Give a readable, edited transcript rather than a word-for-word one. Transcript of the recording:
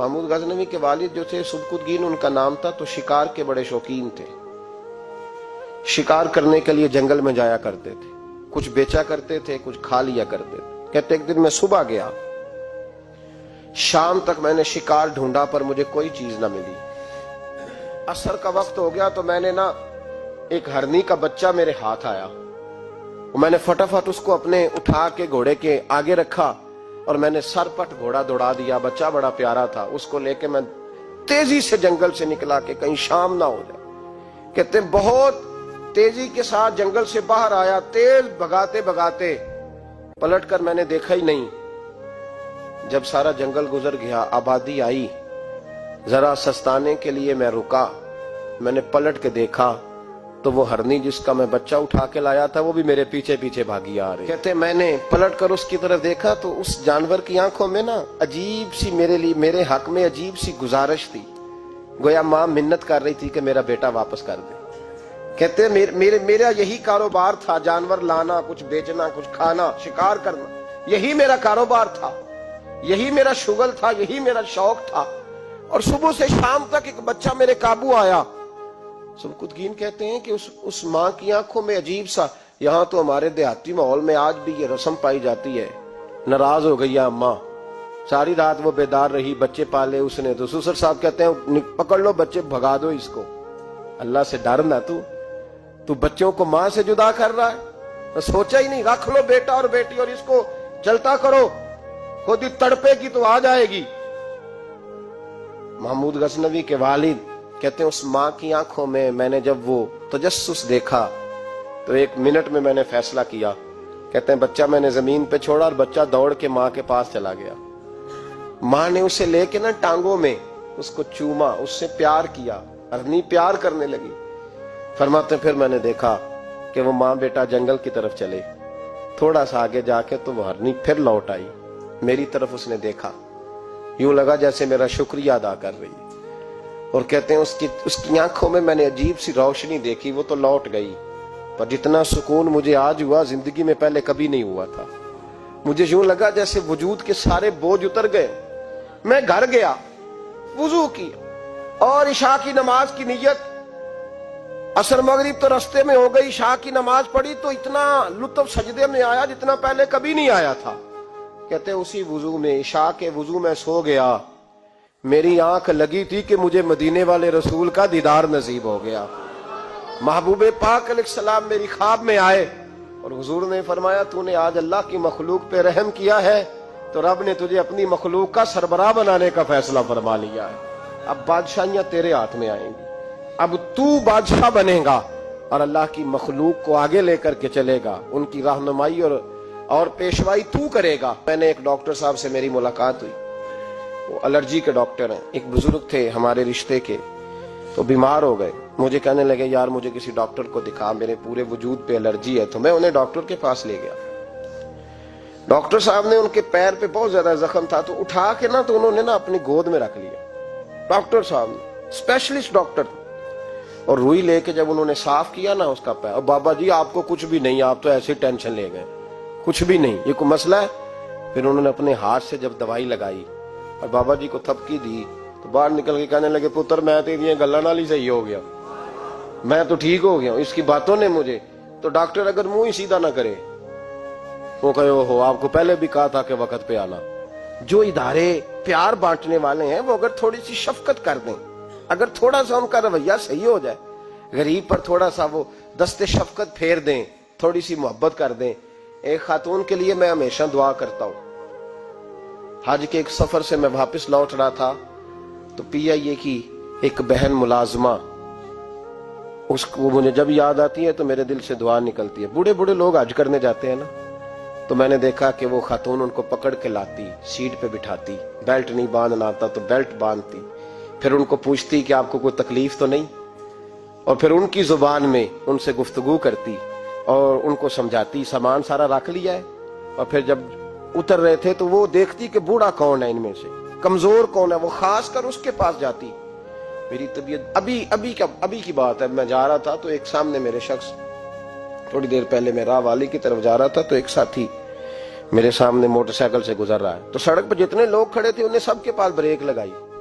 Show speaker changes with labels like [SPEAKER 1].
[SPEAKER 1] محمود غزنوی کے والد جو تھے سبکتگین ان کا نام تھا، تو شکار کے بڑے شوقین تھے، شکار کرنے کے لیے جنگل میں جایا کرتے تھے، کچھ بیچا کرتے تھے، کچھ کھا لیا کرتے تھے۔ کہتے ایک دن میں صبح گیا، شام تک میں نے شکار ڈھونڈا پر مجھے کوئی چیز نہ ملی۔ عصر کا وقت ہو گیا تو میں نے ایک ہرنی کا بچہ میرے ہاتھ آیا، میں نے فٹافٹ اس کو اپنے اٹھا کے گھوڑے کے آگے رکھا اور میں نے سر پٹ گھوڑا دوڑا دیا۔ بچہ بڑا پیارا تھا، اس کو لے کے میں تیزی سے جنگل سے نکلا کہ کہیں شام نہ ہو جائے۔ کہتے بہت تیزی کے ساتھ جنگل سے باہر آیا، تیز بھگاتے بھگاتے پلٹ کر میں نے دیکھا ہی نہیں۔ جب سارا جنگل گزر گیا، آبادی آئی، ذرا سستانے کے لیے میں رکا، میں نے پلٹ کے دیکھا تو وہ ہرنی جس کا میں بچہ اٹھا کے لایا تھا وہ بھی میرے پیچھے پیچھے بھاگی آ رہی۔ کہتے میں نے پلٹ کر اس کی طرف دیکھا تو اس جانور کی آنکھوں میں عجیب سی میرے حق میں عجیب سی گزارش تھی، گویا ماں منت کر رہی تھی کہ میرا بیٹا واپس کر دے۔ کہتے میرا یہی کاروبار تھا، جانور لانا، کچھ بیچنا، کچھ کھانا، شکار کرنا، یہی میرا کاروبار تھا، یہی میرا شغل تھا، یہی میرا شوق تھا، اور صبح سے شام تک ایک بچہ میرے قابو آیا۔ سبکتگین کہتے ہیں کہ اس ماں کی آنکھوں میں عجیب سا، یہاں تو ہمارے دیہاتی ماحول میں آج بھی یہ رسم پائی جاتی ہے، ناراض ہو گئی اماں، ساری رات وہ بیدار رہی، بچے پالے اس نے، تو سسر صاحب کہتے ہیں پکڑ لو بچے، بھگا دو اس کو، اللہ سے ڈر نہ، تو بچوں کو ماں سے جدا کر رہا ہے، سوچا ہی نہیں، رکھ لو بیٹا اور بیٹی اور اس کو چلتا کرو، خود ہی تڑپے گی تو آ جائے گی۔ محمود غزنوی کے والد کہتے ہیں اس ماں کی آنکھوں میں نے جب وہ تجسس دیکھا تو ایک منٹ میں میں نے فیصلہ کیا۔ کہتے ہیں بچہ میں نے زمین پہ چھوڑا اور بچہ دوڑ کے ماں کے پاس چلا گیا۔ ماں نے اسے لے کے ٹانگوں میں اس کو چوما، اس سے پیار کیا، ہرنی پیار کرنے لگی۔ فرماتے پھر میں نے دیکھا کہ وہ ماں بیٹا جنگل کی طرف چلے، تھوڑا سا آگے جا کے تو وہ ہرنی پھر لوٹ آئی، میری طرف اس نے دیکھا، یوں لگا جیسے میرا شکریہ ادا کر رہی ہے، اور کہتے ہیں اس کی آنکھوں میں نے عجیب سی روشنی دیکھی، وہ تو لوٹ گئی، پر جتنا سکون مجھے آج ہوا زندگی میں پہلے کبھی نہیں ہوا تھا۔ مجھے یوں لگا جیسے وجود کے سارے بوجھ اتر گئے۔ میں گھر گیا، وضو کیا اور عشاء کی نماز کی نیت، عصر مغرب تو رستے میں ہو گئی، عشاء کی نماز پڑھی تو اتنا لطف سجدے میں آیا جتنا پہلے کبھی نہیں آیا تھا۔ کہتے اسی وضو میں، عشاء کے وضو میں سو گیا، میری آنکھ لگی تھی کہ مجھے مدینے والے رسول کا دیدار نصیب ہو گیا۔ محبوب پاک علیہ السلام میری خواب میں آئے اور حضور نے فرمایا تو نے آج اللہ کی مخلوق پہ رحم کیا ہے تو رب نے تجھے اپنی مخلوق کا سربراہ بنانے کا فیصلہ فرما لیا ہے، اب بادشاہیاں تیرے ہاتھ میں آئیں گی، اب تو بادشاہ بنے گا اور اللہ کی مخلوق کو آگے لے کر کے چلے گا، ان کی رہنمائی اور پیشوائی تو کرے گا۔ میں نے ایک ڈاکٹر صاحب سے میری ملاقات ہوئی، وہ الرجی کے ڈاکٹر ہیں، ایک بزرگ تھے ہمارے رشتے کے، تو بیمار ہو گئے، مجھے کہنے لگے یار مجھے کسی ڈاکٹر کو دکھا، میرے پورے وجود پہ الرجی ہے، تو میں انہیں ڈاکٹر کے پاس لے گیا۔ ڈاکٹر صاحب نے ان کے پیر پہ بہت زیادہ زخم تھا تو اٹھا کے تو انہوں نے اپنی گود میں رکھ لیا، ڈاکٹر صاحب نے، اسپیشلسٹ ڈاکٹر، اور روئی لے کے جب انہوں نے صاف کیا اس کا پیر، اور بابا جی آپ کو کچھ بھی نہیں، آپ تو ایسی ٹینشن لے گئے، کچھ بھی نہیں، یہ کوئی مسئلہ ہے؟ پھر انہوں نے اپنے ہاتھ سے جب دوائی لگائی اور بابا جی کو تھپکی دی تو باہر نکل کے کہنے لگے پتر میں تیری گلاں نال ہی صحیح ہو گیا، میں تو ٹھیک ہو گیا ہوں، اس کی باتوں نے مجھے، تو ڈاکٹر اگر منہ ہی سیدھا نہ کرے، وہ کہے ہو آپ کو پہلے بھی کہا تھا کہ وقت پہ آنا۔ جو ادارے پیار بانٹنے والے ہیں وہ اگر تھوڑی سی شفقت کر دیں، اگر تھوڑا سا ان کا رویہ صحیح ہو جائے، غریب پر تھوڑا سا وہ دست شفقت پھیر دیں، تھوڑی سی محبت کر دیں۔ ایک خاتون کے لیے میں ہمیشہ دعا کرتا ہوں، حج کے ایک سفر سے میں واپس لوٹ رہا تھا تو PIA کی ایک بہن ملازمہ، اس کو مجھے جب یاد آتی ہے تو میرے دل سے دعا نکلتی ہے۔ بوڑھے بوڑھے لوگ حج کرنے جاتے ہیں تو میں نے دیکھا کہ وہ خاتون ان کو پکڑ کے لاتی، سیٹ پہ بٹھاتی، بیلٹ نہیں باندھنا آتا تو بیلٹ باندھتی، پھر ان کو پوچھتی کہ آپ کو کوئی تکلیف تو نہیں، اور پھر ان کی زبان میں ان سے گفتگو کرتی اور ان کو سمجھاتی سامان سارا رکھ لیا ہے، اور پھر جب اتر رہے تھے تو وہ دیکھتی کہ بوڑھا کون ہے ان میں سے، کمزور کون ہے، وہ خاص کر اس کے پاس جاتی۔ میری طبیعت ابھی کی بات ہے، میں جا رہا تھا تو ایک سامنے میرے شخص، تھوڑی دیر پہلے میں راہ والی کی طرف جا رہا تھا تو ایک ساتھی میرے سامنے موٹر سائیکل سے گزر رہا ہے، تو سڑک پہ جتنے لوگ کھڑے تھے انہیں سب کے پاس بریک لگائی،